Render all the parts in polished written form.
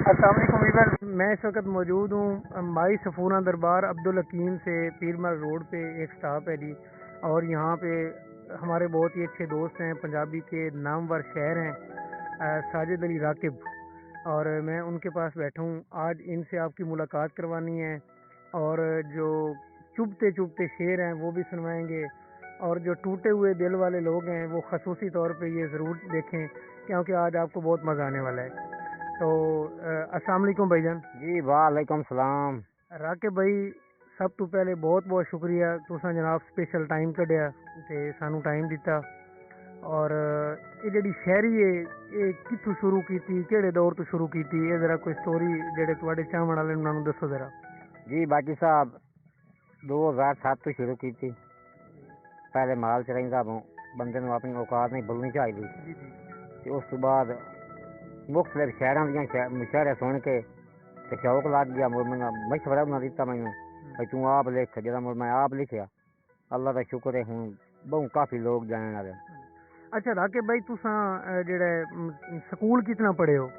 अस्सलाम वालेकुम वीवर, मैं इस वक्त मौजूद हूँ माई सफूना दरबार अब्दुल हकीम से पीरमल रोड पे। एक स्टॉप है जी, और यहाँ पे हमारे बहुत ही अच्छे दोस्त हैं, पंजाबी के नामवर शायर हैं साजिद अली राकिब, और मैं उनके पास बैठा हूँ। आज इनसे आपकी मुलाकात करवानी है, और जो चुभते चुभते शेर हैं वो भी सुनवाएंगे, और जो टूटे हुए दिल वाले लोग हैं वो खसूसी तौर पे ये ज़रूर देखें, क्योंकि आज आपको बहुत मज़ा आने वाला है। तो अस्सलाम वालेकुम भाईजान। जी वालेकुम सलाम। राकिब भाई, सब तो पहले बहुत बहुत शुक्रिया, तुसा जनाब स्पेशल टाइम कढ़िया ते सानू टाइम दिता। और ये जेडी शायरी है ये कित्थों शुरू की, केड़े दौर तो शुरू की, ये जरा कोई स्टोरी जेडे तुहाडे चाहण वाले उन्हां नू दसो जरा। जी बाकी साहब 2007 तो शुरू की थी। पहले माल च रहिंदा बंदे नू अपनी औकात नहीं भुलनी चाहिए। जी जी। ते उस तो बाद मुख्तलिफ शहरों दियां मुशायरे सुन के ते शौक लग गया। मशवरा उन्हें दिता मैनू भाई तू आप लिख, जरा मैं आप लिखिया। अल्लाह का शुक्र है हूँ बहुत काफ़ी लोग जानने वाले। अच्छा राकिब भाई, तुसा जेड़ा स्कूल कितना पढ़े हो?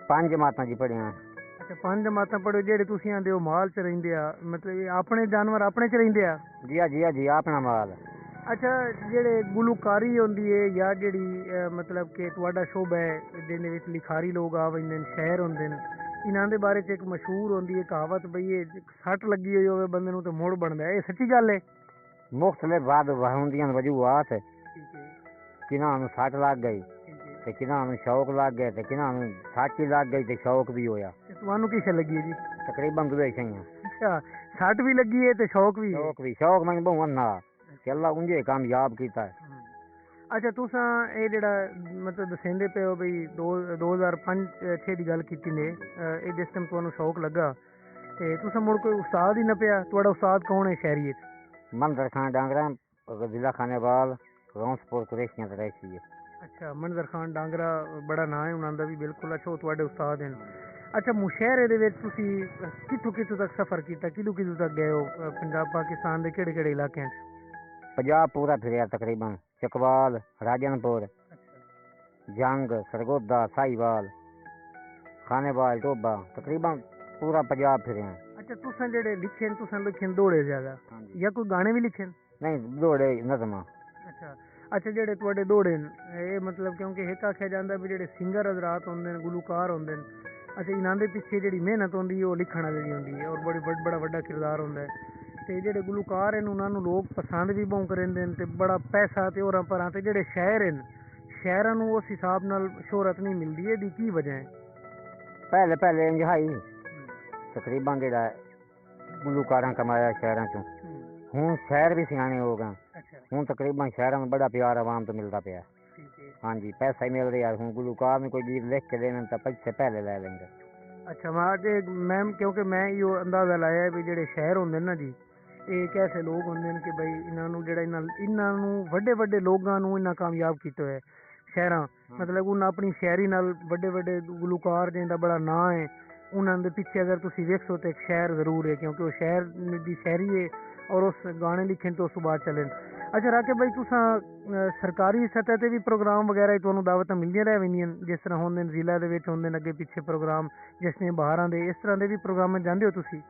5 जमातां जी पढ़ियां। अच्छा, 5 जमातां पढ़े हो। जेड़े तुसी आंदे हो माल च रहिंदे आ, मतलब ये अपने जानवर अपने च रहिंदे आ? जी जी अपना माल। अच्छा, जेड़े गुलूकारी होंदी है या जेड़ी मतलब कि तुहाडा शोबा है जिहदे विच लिखारी लोग आ वंदे न, शायर होंदे न, इन्हां दे बारे च एक मशहूर होंदी है कहावत भई ये सट लगी होई होवे बंदे नू ते मुड़ बनदा है। ये सच्ची गल है? मुख्तलिफ बाद होंदियां वजूहात ठीक है। किन्हां नू सट लग गई ठीक है। ते किन्हां नू शौक लग गया ते किन्हां नू सट ही लग गई ते शौक भी होया। ते तुहानू की शै लगी है जी? तकरीबन दुए छइयां। अच्छा, सट भी लगी है ते शौक भी है? शौक मैं बहुत अन्ना कि अल्लाह उंजे कामयाब कीता है। अच्छा, तुसा ये जेड़ा मतलब दसेंदे पे हो भई 2005-6 दी गल कीती ने, ये जिस टाइम तुहानू शौक लगा ते तुसा मुड़ कोई उस्ताद ही नप्पिया? तुहाडा उस्ताद कौन है शायरियत? मंजर खान डांगरा, जिला खानेवाल, रौंसपुर कुरैशियां तरैशी है। अच्छा, मंजर खान डांगरा बड़ा नाम है उन्हां दा भी, बिल्कुल। अच्छा, वो तुहाडे उस्ताद हैं। अच्छा, मुशायरे दे विच तुसी कित्थों कित्थों तक सफर कीता, किदों किदों तक गए हो पंजाब पाकिस्तान दे केड़े केड़े इलाके च? पंजाब पूरा फिरिया तकरीबन, चकवाल, राजनपुर, जंग, सरगोदा, साहिवाल, खानेवाल, टोबा, तकरीबन पूरा पंजाब फिरे हैं। अच्छा, तुसा जेड़े लिखे न, तुसा लिखे न दौड़े ज्यादा या कोई गाने भी लिखे न? नहीं दौड़े नज़म। अच्छा अच्छा, जेड़े तुहाडे दौड़े न, ये मतलब क्योंकि एक आख्या जांदा भी जेड़े सिंगर हजरात होंदे न, गुलूकार होंदे न, अच्छा इन्हां दे पिछे जेड़ी मेहनत होंदी है वो लिखण वाले दी होंदी है, और बड़ा वड्डा किरदार होंदा है। ते जेड़े गुलूकार हैं उन्हां नू लोग पसंद भी बहुत करेंदे न ते बड़ा पैसा ते होरां परां, ते जेड़े शायर हैं शायरां नू उस हिसाब नाल शोहरत नहीं मिलदी, एदी की वजह है? पहले पहले इंजहाई तकरीबन जेड़ा गुलूकारां कमाया शहरां चों, हूँ शहर भी सियाने हो गए। अच्छा, हूँ तकरीबन शहरों में बड़ा प्यार आवाम तो मिलता पाया। ठीक है। हाँ जी, पैसा ही मिल रहा है। हूँ गुलूकार में कोई गीत लिख के देने तो पैसे पहले ले लेंगे। अच्छा, मैम क्योंकि मैं यो अंदाजा लाया है भी जेड़े शहर होंदे ना जी, ये एक ऐसे लोग होंदे न कि भाई इन्हां नू जेड़ा इन्हां नू वड्डे वड्डे लोगां नू इन्हां कामयाब कीते होए शहरां, मतलब उन्हां अपनी शायरी नाल वड्डे वड्डे गुलूकार जिंदा बड़ा नाम है, उन्हां दे पिछे अगर तुसी वेखो तो एक शहर जरूर है, क्योंकि वो शहर दी शायरी है और उस गाने लिखे तो उस बाद चले। अच्छा राकिब भाई, तुसा सरकारी सतह ते भी प्रोग्राम वगैरह तुहानू दावतां मिलदियां रह वेंदियां जिस तरह होंदे न जिला दे विच होंदे न अगे पिछे प्रोग्राम, जिसने बाहरां दे इस तरह दे भी प्रोग्राम जांदे हो तुसी?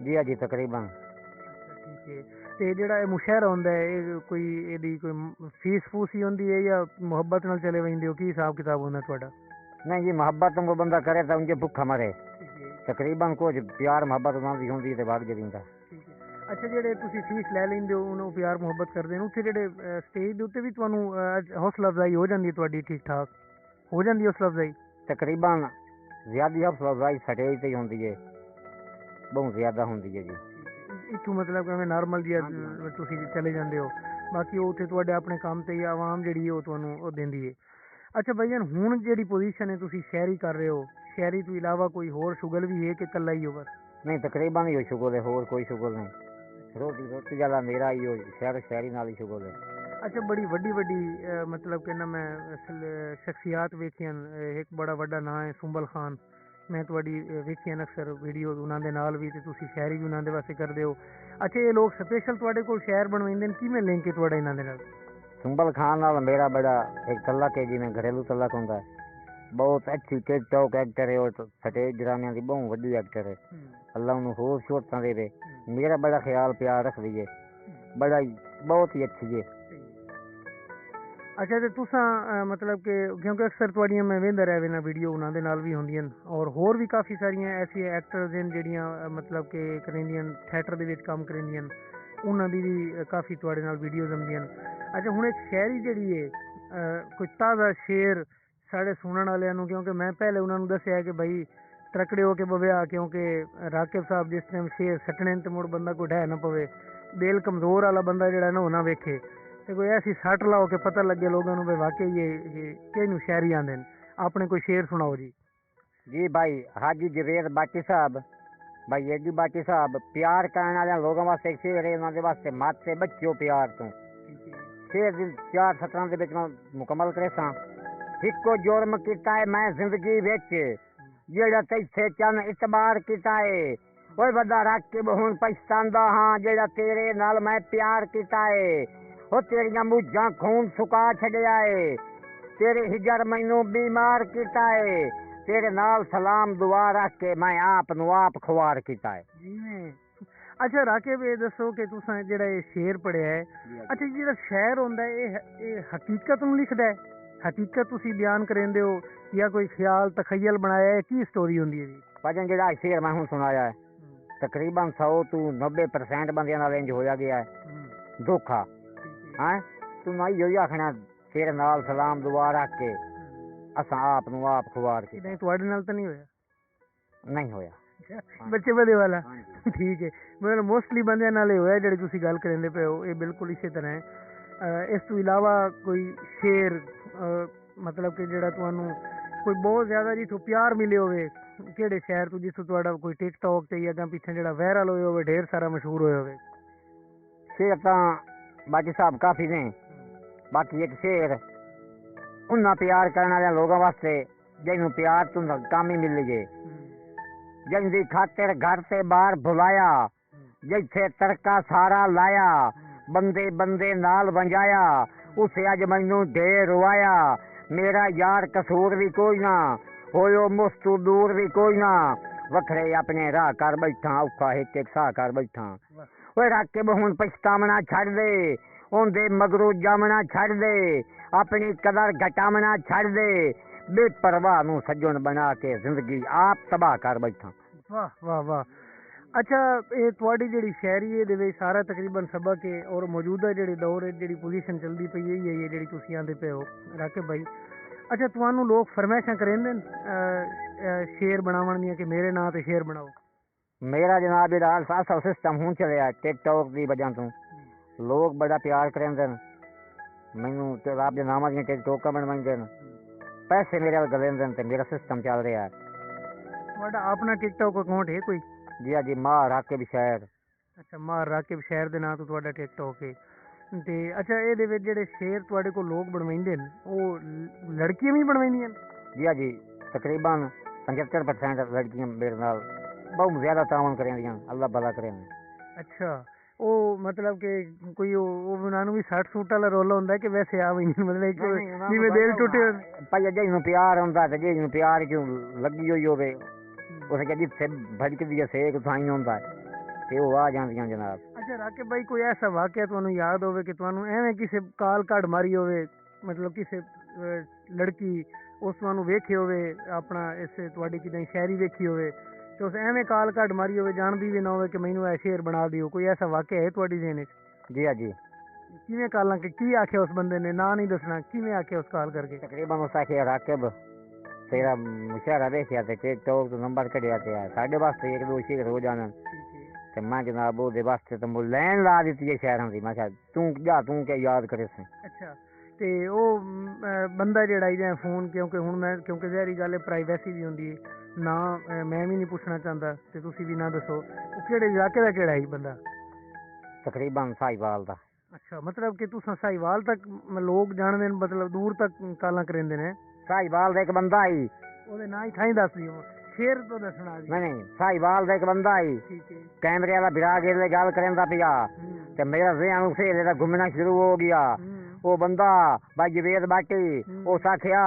जी हाँ जी तकरीबन। अच्छा, ठीक है। ते जेड़ा ये मुशायरा होंदा है, ये कोई एदी कोई फीस फूस ही होंदी है या मुहब्बत नाल चले वेंदे हो, की हिसाब किताब होंदा तुहाडा? नहीं जी, मोहब्बत को बंदा करे तो उनके भुखा मरे। ठीक है। तकरीबन कुछ प्यार मोहब्बत उन्होंने होंगी तो भाग जरींदा। ठीक है। अच्छा, जेड़े तुसी फीस ले लेंदे हो उन्होंने प्यार मुहब्बत करदे न, उत्थे जेड़े स्टेज दे उत्ते भी तुहानू हौसला अफजाई हो जांदी है तुहाडी? ठीक ठाक हो जांदी है हौसला अफजाई? तकरीबन ज्यादा हौसला अफजाई स्टेज ते ही होंदी है, बहुत ज्यादा होंदी है जी। इत्थों मतलब कि नॉर्मल जी तुसी चले जांदे हो, बाकी वो उत्थे तुहाडे अपने काम ते आवाम जेड़ी है वो तुहानू वो देंदी है। अच्छा भाईजान, हुण जेड़ी पोजीशन है तुसी शायरी कर रहे हो, शायरी तो इलावा कोई होर शुगल भी है कि कल्ला ही हो बस? नहीं तकरीबन ही शुगल है, होर कोई शुगल नहीं। रोटी रोटी ज्यादा मेरा ही हो, शहर शहरी नाल ही शुगल है। अच्छा, बड़ी वड्डी वड्डी मतलब कि ना मैं शख्सियात वेखियां, एक बड़ा वड्डा नाम है सुंबल खान, मैं तुहाडी वेखियां अक्सर वीडियो उन्हां दे नाल भी, ते तुसी शायरी भी उन्हां दे वास्ते करदे हो। अच्छा, ये लोग स्पेशल तुहाडे कोल शायर बनवाइंदे न, किवें लिंक है तुहाडा इन्हां दे नाल? सुंबल खान नाल मेरा बड़ा एक तलक है, जिवें घरेलू तलक होंदा है। बहुत अच्छी टिकटॉक एक्टर है और स्टेज ड्रामिया की बहुत वड्डी एक्टर है। अल्लाह उन्हें होर शोहरतां देवे। मेरा बड़ा ख्याल प्यार रख दी है, बड़ा ही बहुत ही अच्छी है। अच्छा ते तुसां मतलब कि क्योंकि अक्सर तुहाड़ियां मैं वेंदा रह वेना वीडियो उन्हां दे नाल भी होंदियां और होर भी काफ़ी सारियां ऐसी एक्टर्स हैं जेह्ड़ियां मतलब कि करेंदियां थिएटर दे विच कम्म करेंदियां उन्हां दी भी काफ़ी तुहाड़े नाल वीडियोज़ आंदियां। अच्छा हुण इक शायरी जेह्ड़ी है कोई ताज़ा शेर साढ़े सुनने वालियां नूं, क्योंकि मैं पहले उन्हां नूं दस्सिया है कि भाई तकड़े हो के बवेआ, क्योंकि राकिब साहब जिस टाइम शेर सट्टने ते मुड़ बंदा कोई ढह ना पवे, दिल कमज़ोर वाला बंदा जेह्ड़ा ना ओह ना वेखे ते कोई ऐसी सट लाओ कि पता लगे लोगों को वाकई ये किहनूं शायरी आंदे न। आपने कोई शेर सुनाओ जी। जी भाई हाजी जवेद बाटी साहब, भाई एडी बाटी साहब, प्यार करने वाले लोगों वास्ते एक शेर है, उन्होंने वास्ते मत से बच्चों प्यार तो शेर दिन 4 सतरां दे विच मुकम्मल करे सा। इको जुर्म कीता है मैं जिंदगी विच, जेड़ा तैथे चन इतबार कीता है। ओए बड़ा राकिब हुण पछतांदा हां, जेड़ा तेरे नाल मैं प्यार कीता है। ओ तेरियां मुझां खून सुका छड़िया है, तेरे हिजर मैनू बीमार कीता है। तेरे नाल सलाम दुआ रख के मैं आप नू आप खुआर कीता है। जिवें अच्छा राकिब ये दसो कि तुसां जेड़ा ये शेर पढ़िया है, अच्छा जेड़ा शायर होंदा है ये हकीकत नूं लिखदा है, हकीकत तुसी बयान करेंदे हो या कोई ख्याल तखयल बनाया है, की स्टोरी होंदी है जी? भजन जेड़ा शेर मैं हुण सुनाया है तकरीबन 100 to 90% बंदियां नाल इंज होया गया है धोखा। हाँ तू ना ही आखना तेरे नाल सलाम दुआ रख के असां आप नू आप खुआर के। नहीं तुहाडे नाल तो नहीं होया? नहीं होया बच्चे बदे वाला ठीक है, मतलब मोस्टली बंदियां नाल होया जेह्ड़ी तुसी गल करेंदे पे हो, ये बिल्कुल इसे तरह है। इस तो इलावा कोई शेर मतलब कि जेह्ड़ा तुहानू कोई बहुत ज्यादा जिथों प्यार मिले होवे, केड़े शहर तो जिथों तुहाडा कोई टिकटॉक ते या पिछे जेह्ड़ा वायरल होए होवे, ढेर सारा मशहूर होए होवे? शेर तां बाकी साहब काफी ने, बाकी एक शेर उन्ना प्यार करने वाले लोगों वास्ते जिन्हों प्यार तो कम ही मिल गए, जिंदी खातिर घर से बाहर बुलाया, जिथे तरका सारा लाया, बंदे बंदे नाल वंजाया, उसे अज मैनू ढेर रुआया। मेरा यार कसूर भी कोई ना, होयो मुस्तू दूर भी कोई ना, वखरे अपने राह कर बैठा, औखा एक एक साह कर बैठा। ओए राकिब हुण पछतावना छड़ दे, उनदे मगरू जामना छड़ दे, अपनी कदर घटावना छड़ दे, बेपरवाह नू सज्जन बना के जिंदगी आप तबाह कर बैठा। वाह वाह वाह। अच्छा ये तुहाडी जेह्ड़ी शायरी है दे विच सारा तकरीबन सबक है और मौजूदा जेह्ड़े दौर है जेह्ड़ी पोजीशन चलदी पई है यही है जेह्ड़ी तुसी आंदे पे हो राकिब भाई। अच्छा तुहानू लोग फरमाइशां करेंदे न शेर बनावन दियां कि मेरे नां ते शेर बनाओ? मेरा जनाब एह्दा असल सिस्टम हूँ चलिया टिकटॉक की वजह तो लोग बड़ा प्यार करेंदे न मैनू ते रब दे नाम दियां टिकटॉकां बनवाइंदे न, पैसे मेरे अल गलेंदे न ते मेरा सिस्टम चल रहा है। तुहाडा अपना टिकटॉक अकाउंट है कोई? जी हाँ जी मां राकिब शहर। अच्छा मां राकिब शहर दे नां तो तुहाडा टिकटॉक है ते अच्छा ਇਹਦੇ ਵਿੱਚ ਜਿਹੜੇ शेर ਤੁਹਾਡੇ ਕੋਲ ਲੋਕ ਬਣਵਾਉਂਦੇ ਨੇ ਉਹ ਲੜਕੀਆਂ ਵੀ ਬਣਵਾਉਂਦੀਆਂ ਨੇ? जी हाँ जी तकरीबन 75% लड़कियां मेरे नाल बहुत ज्यादा तावन करेंदियां, अल्लाह भला करे। अच्छा ਉਹ ਮਤਲਬ ਕਿ ਕੋਈ ਉਹ ਉਹਨਾਂ ਨੂੰ ਵੀ 60 ਸੂਟ ਵਾਲਾ ਰੋਲ ਹੁੰਦਾ ਕਿ ਵੈਸੇ ਆ ਵੀ ਮਤਲਬ ਇੱਕ ਜਿਵੇਂ ਦਿਲ ਟੁੱਟੇ ਭਾਈ ਜੇ ਨੂੰ ਪਿਆਰ ਹੁੰਦਾ ਤੇ ਜੇ ਨੂੰ ਪਿਆਰ ਕਿਉਂ ਲੱਗੀ ਹੋਈ ਹੋਵੇ उसे क्या जिथे भड़क दी सेक साई होंदा है ते वो आ जांदियां जनाब। अच्छा राकिब भाई कोई ऐसा वाकया तुहानू याद होवे कि तुहानू एवें किसे काल काढ़ मारी होवे, मतलब किसे लड़की उस तुहानू वेखे होवे अपना इस तुहाडी किदां शायरी वेखी होवे ते उस एवें काल काढ़ मारी होवे जानदी भी ना होवे कि मैनू ऐ शेर बना दियो, कोई ऐसा वाकया है तुहाडी ज़हन च? जी हाँ जी। किवें कालां की आख्या उस बंदे ने, ना नहीं दसना, किवें आख्या उस काल करके? तकरीबन उस आख्या राकिब तेरा मुशारा देखिया ते टिकटॉक तो नंबर कढ़िया ते साढ़े वास्ते एक दो शेर हो जाने ते मैं जनाब ओहदे वास्ते तो मुझे लैन ला दी है शहरों की। मैं तू जा तू क्या याद करे से। अच्छा ते ਉਹ ਬੰਦਾ ਜਿਹੜਾ ਇਹਦਾ ਫੋਨ ਕਿਉਂਕਿ ਹੁਣ ਮੈਂ ਕਿਉਂਕਿ ਜ਼ਹਿਰੀ ਗੱਲ ਹੈ ਪ੍ਰਾਈਵੇਸੀ ਵੀ ਹੁੰਦੀ ਹੈ ਨਾ, ਮੈਂ ਵੀ ਨਹੀਂ ਪੁੱਛਣਾ ਚਾਹੁੰਦਾ ਤੇ ਤੁਸੀਂ ਵੀ ਨਾ ਦੱਸੋ ਉਹ ਕਿਹੜੇ ਇਲਾਕੇ ਦਾ ਕਿਹੜਾ ਹੈ ਬੰਦਾ? तकरीबन साहिवाल ਦਾ। अच्छा मतलब कि तुसां साहिवाल तक लोग जानदे न, मतलब दूर तक कालां करेंदे ने? साहिवाल ਦਾ ਇੱਕ ਬੰਦਾ ਆਈ ਉਹਦੇ ਨਾਂ ਹੀ ਥਾਈ ਦੱਸ ਦਿਓ, ਸ਼ੇਰ ਤੋਂ ਦੱਸਣਾ ਜੀ। नहीं साहिवाल ਦਾ ਇੱਕ ਬੰਦਾ ਆਈ ਠੀਕ ਹੈ कैमरे वाला बिरा गेले गल करेंदा पिया ते मेरा ज़हन उसे जेड़ा घूमना शुरू हो गया। वो बंदा भाई जवेद बाटी उस आख्या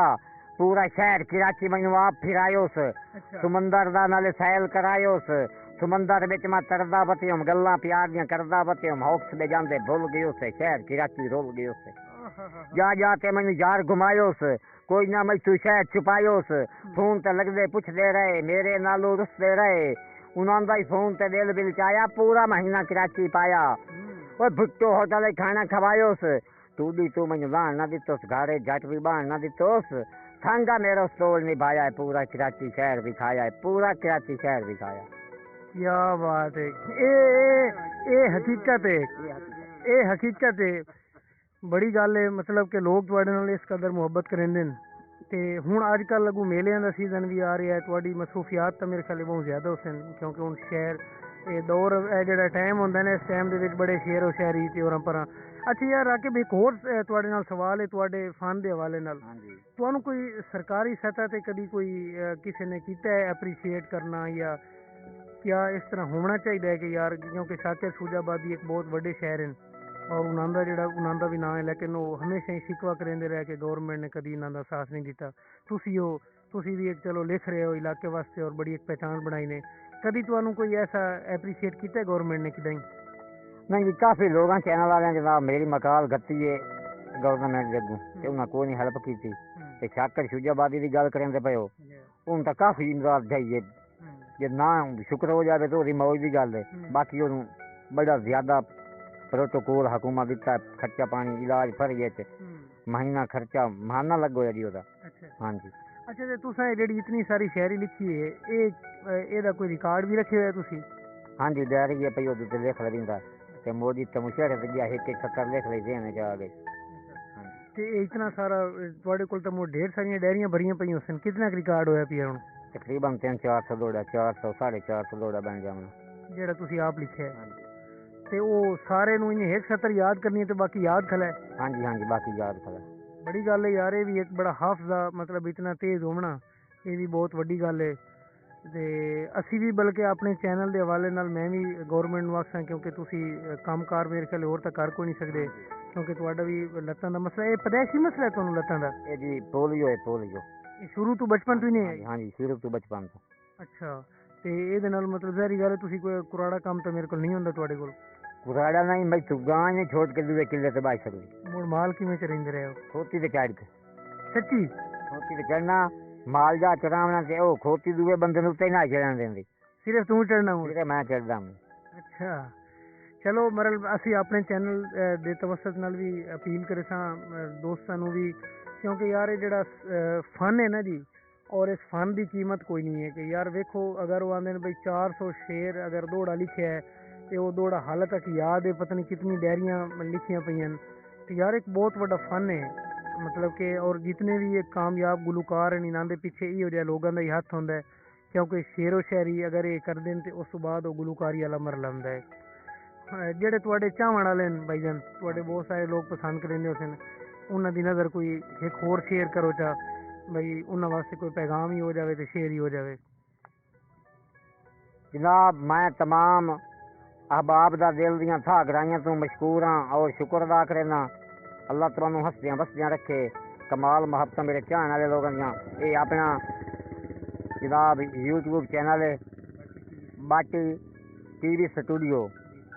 पूरा शहर कराची मैनू आप फिरायोस अच्छा समंदर दा नाले सैल करायोस समंदर विच मैं तरदा बतियम गल्लां प्यार दियां करदा बतियम हौक्स में जांदे भुल गयो से शहर कराची रोल गयो से जा जा के मैनू यार घुमायोस कोई ना मैं तू शहर छुपायोस फोन ते लगदे पुछदे रहे मेरे नालों रुसदे रहे उन्हां दा ही फोन ते दिल बिल चाया पूरा महीना कराची पाया और भुट्टो होटल खाना खवायोस तू मैनू लान ना दितोस घरे जट भी बाण ना दितोस संगा मेरा स्टोल निभाया है पूरा कराची शहर दिखाया है पूरा कराची शहर दिखाया क्या बात है ਇਹ ਹਕੀਕਤ ਹੈ ਇਹ ਹਕੀਕਤ ਹੈ ਬੜੀ ਗੱਲ ਹੈ ਮਤਲਬ ਕਿ ਲੋਕ ਤੁਹਾਡੇ ਨਾਲ ਇਸ ਕਦਰ ਮੁਹੱਬਤ ਕਰਿੰਦੇ ਨੇ ਤੇ ਹੁਣ ਅੱਜ ਕੱਲ ਲੱਗੂ ਮੇਲਿਆਂ ਦਾ ਸੀਜ਼ਨ ਵੀ ਆ ਰਿਹਾ ਹੈ ਤੁਹਾਡੀ ਮਸਰੂਫੀਅਤ ਤਾਂ ਮੇਰੇ ਖਿਆਲ ਬਹੁਤ ਜ਼ਿਆਦਾ ਹੋਸਨ ਕਿਉਂਕਿ ਹੁਣ ਸ਼ਹਿਰ ਇਹ ਦੌਰ ਇਹ ਜਿਹੜਾ ਟਾਈਮ ਹੁੰਦਾ ਨੇ ਇਸ ਟਾਈਮ ਦੇ ਵਿੱਚ ਬੜੇ ਸ਼ੇਰੋ ਸ਼ਾਇਰੀ ਤੇ ਹੋਰਾਂ ਪਰਾਂ ਅੱਛਾ ਯਾਰ ਰਾਕਿਬ ਇੱਕ ਹੋਰ ਤੁਹਾਡੇ ਨਾਲ ਸਵਾਲ ਹੈ ਤੁਹਾਡੇ ਫਨ ਦੇ ਹਵਾਲੇ ਨਾਲ ਹਾਂਜੀ ਤੁਹਾਨੂੰ ਕੋਈ ਸਰਕਾਰੀ ਸਤਹ ਤੇ ਕਦੀ ਕੋਈ ਕਿਸੇ ਨੇ ਕੀਤਾ ਹੈ ਐਪਰੀਸ਼ੀਏਟ ਕਰਨਾ ਜਾਂ क्या इस तरह होना चाहिए कि यार क्योंकि शाकिर सूजाबादी एक बहुत बड़े शहर हैं और उन्हों का भी नाम है लेकिन वो हमेशा ही शिकवा करेंदे रहे कि गवर्नमेंट ने कभी इन्हों का साथ नहीं दिता तुसी भी एक चलो लिख रहे हो इलाके वास्ते और बड़ी एक पहचान बनाई ने कभी तुहानू कोई ऐसा एप्रीशिएट किया है गवर्नमेंट ने कि नहीं जी काफ़ी लोग चैनल वाले जनाब मेरी मकाल गत्ती है गवर्नमेंट के अगू तो उन्हें कोई नहीं हेल्प की ते शाकिर सूजाबादी की गल करेंदे पे हो उन तो काफ़ी इमदाद चाहिए जे ना शुक्र हो जाए तो मौज की गल है बाकी उन्होंने बड़ा ज्यादा प्रोटोकॉल हुकूमत दिता खर्चा पानी इलाज फरी महीना खर्चा महाना लगो जी ओदा हाँ जी अच्छा ते तुसां जेहड़ी इतनी सारी शायरी लिखी है एदा कोई रिकॉर्ड भी रखे हुआ है तुसी हाँ जी डायरी है पई ओदे ते लिख लविंदा ते मोदी ते मुशहरे ते गया एक सत्तर लिख ले जेने जा गए ते इतना सारा तुहाडे कोल तो ढेर सारी डायरियां भरियां पईयां सन कितना रिकॉर्ड होया पिया हुण तकरीबन 300-400 दौड़ा 400 450 दौड़ा बन जाना जेड़ा तुसी आप लिखिया है ते वो सारे नूं इन्हें एक सत्तर याद करनी है ते बाकी याद खला है हाँ जी बाकी याद खला बड़ी गल है यार ये भी एक बड़ा हाफजा मतलब इतना तेज होना ये भी बहुत वड्डी गल है ते असी भी बल्कि अपने चैनल के हवाले नाल मैं भी गवर्नमेंट नूं आखां क्योंकि तुसी कामकार मेरे ख्याल होर तां कर कोई नहीं सकदे क्योंकि तुहाडा भी लत्तां दा मसला है पैदाइशी मसला है तुहानूं लत्तां दा ये जी पोलियो है पोलियो शुरू तो बचपन तो ही नहीं है हाँ जी शुरू तो बचपन तो अच्छा ते ਇਹਦੇ ਨਾਲ मतलब ज़ाहिर गल है तुसी कोई कुराड़ा काम तो मेरे को नहीं ਹੁੰਦਾ ਤੁਹਾਡੇ ਕੋਲ कुराड़ा नहीं मैं तू गां ने छोड़ के दूसरे किले से बाहर सकदी मोड़ माल किवें च रहिंदे रहे हो खोती ते चढ़ के सच्ची खोती ते चढ़ना माल जा चरावना ते ओ खोती दूसरे बंदे नु ते ना चढ़न देंदी सिर्फ तू चढ़ना हूं सिर्फ मैं चढ़दा हूं अच्छा चलो मरल ਅਸੀਂ ਆਪਣੇ ਚੈਨਲ ਦੇ ਤਵਸਤ ਨਾਲ ਵੀ ਅਪੀਲ ਕਰੇ ਸਾਂ ਦੋਸਤਾਂ ਨੂੰ ਵੀ क्योंकि यार ये जड़ा फन है ना जी और इस फन की कीमत कोई नहीं है कि यार वेखो अगर वो आंदे भाई 400 शेर अगर दौड़ा लिखे है तो वो दौड़ा हाल तक याद है पता नहीं कितनी डायरियां लिखियां पईयां तो यार एक बहुत बड़ा फन है मतलब कि और जितने भी एक कामयाब गुलकार हैं इन्हां दे पीछे इहो जिहा लोगां दा ही हत्थ हुंदा है क्योंकि शेरो शायरी अगर ये कर देन तो उस तो बाद वो गुलकारी वाला मरला हुंदा है जेड़े तुहाडे चाहण वाले ने भाईजान तुहाडे बहुत सारे लोग पसंद करेंदे हुसन उन्हां दी नज़र कोई एक होर शेयर करो चा भाई उन्हां वास्ते कोई पैगाम ही हो जावे तो शेयर ही हो जावे जनाब मैं तमाम अहबाब दा दिल दियां था गराइयां तो मशकूर हाँ और शुक्र अदा करना अल्लाह तुहानू हसदियां बसदियां रखे कमाल मोहब्बत मेरे चाहने वाले लोगों दियां ये अपना जनाब यूट्यूब चैनल है बाटी टीवी स्टूडियो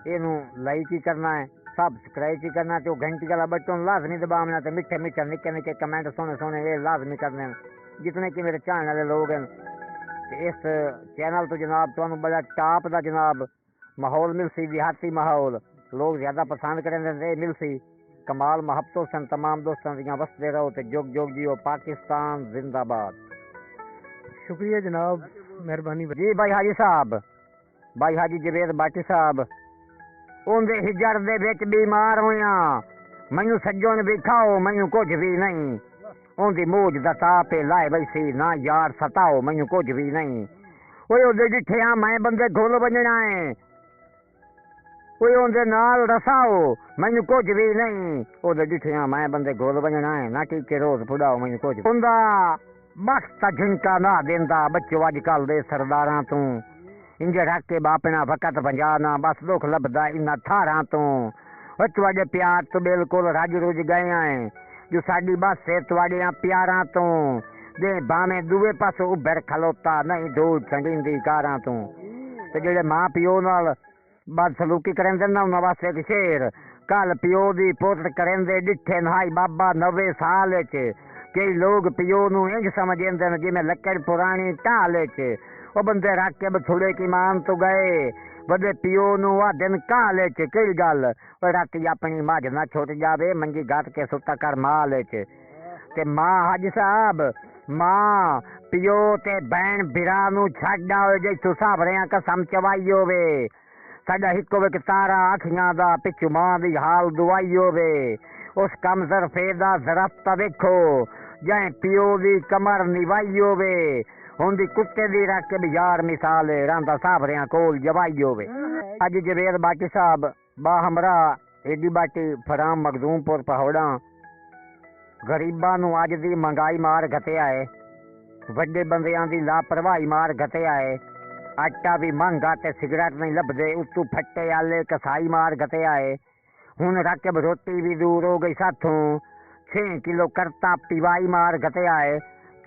इनू लाइक ही करना है सब्सक्राइब ही करना तो घंटी वाला बटन लाजमी दबाना तो मिठे मिठे निके निके कमेंट सोने सोने ये लाजमी करने जितने कि मेरे चाहने वाले लोग हैं इस चैनल तो जनाब तो बड़ा टॉप का जनाब माहौल मिलसी देहाती माहौल लोग ज़्यादा पसंद करेंगे मिलसी कमाल मोहब्बतों सन तमाम दोस्तों दियां वसते रहो तो जोग जोग जियो पाकिस्तान जिंदाबाद शुक्रिया जनाब मेहरबानी जी भाई हाजी साहब भाई हाजी जवेद बाटी साहब उनके हिजर दे विच बीमार होया मैनू सज्जो ने दिखाओ मैनू कुछ भी नहीं उनकी मौज दा ताप लाए बैसी ना यार सताओ मैनू कुछ भी नहीं ओए ओदे जिथे आ मैं बंदे घुल बजना है ओए उनके नाल रसाओ मैनू कुछ भी नहीं ओदे जिथे आ मैं बंदे घुल बजना है ना टीके रोज फुड़ाओ मैनू कुछ उनका बख्त झुंका ना देंदा बच्चों अजकल दे सरदारां तू इंजे रख के बापना वक़्त पंजाना बस दुख लभदा इन्ना थारां तो तुहाडे प्यार तो बिल्कुल रज रुज गए हैं जो साडी बस है तुहाडियां प्यारां तो जे भावें दूए पासों उभर खलोता नहीं धूल संगींदी कारां तू ते जेड़े मां पिओ नाल बदसलूकी करेंदे ना उन्हां वास्ते एक शेर कल पिओ दी पुत्र करेंदे डिठे नहाई बाबा 90 साल च कई लोग पिओ नू इंज समझेंदे ने जिवें लक्कड़ पुरानी ढाल च ओ बंदे रख के बथुड़े की मान तो गए वडे पिओ नू आ दिन काले च कई गल ओ राती अपनी मझ ना छुट जावे मंजी गट के सुता कर माल च ते मां हाजी साहब मां पिओ ते भैन बिरा नू छड्ड आवे जे तू सावरियां कसम चवाई होवे साडा हिको विक तारा अखियां दा पिछू मां दी हाल दुआई होवे उस कम ज़रफ़े दा ज़रफ़्त वेखो जै पिओ दी कमर निवाई होवे हुंदी कुत्ते दी रख के यार मिसाल रांदा सावरियां कोल जवाई होवे अज जवेद बाटी साहब बा हमरा एडी बाटी फराम मखदूमपुर पहौड़ा गरीबां नू अज दी महंगाई मार घटिया है वड्डे बंदियां दी लापरवाही मार घटिया है आटा भी महंगा ते सिगरेट नहीं लभदे उत्तू फट्टे आले कसाई मार घटिया है हुन रकब रोटी भी दूर हो गई साथों 6 किलो करता पिवाई मार घटिया है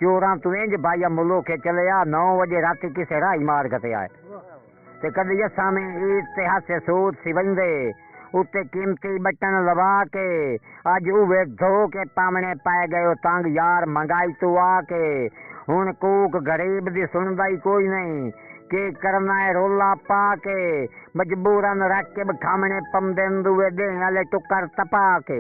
चोरां तू इंज भाईया मुलो के चले आ 9 बजे राती किसे राई मार घटिया है ते कदी असां में ईद ते हासे सूद सिवंदे उत्ते कीमती बटन लवा के अज उवे धो के पामने पाए गए तंग यार महंगाई तू आके हुन कूक गरीब दी सुनदा ही कोई नहीं के करना है रोला पा के मजबूरन रख के खामने पमदें दुए देने वाले टुकर तपा के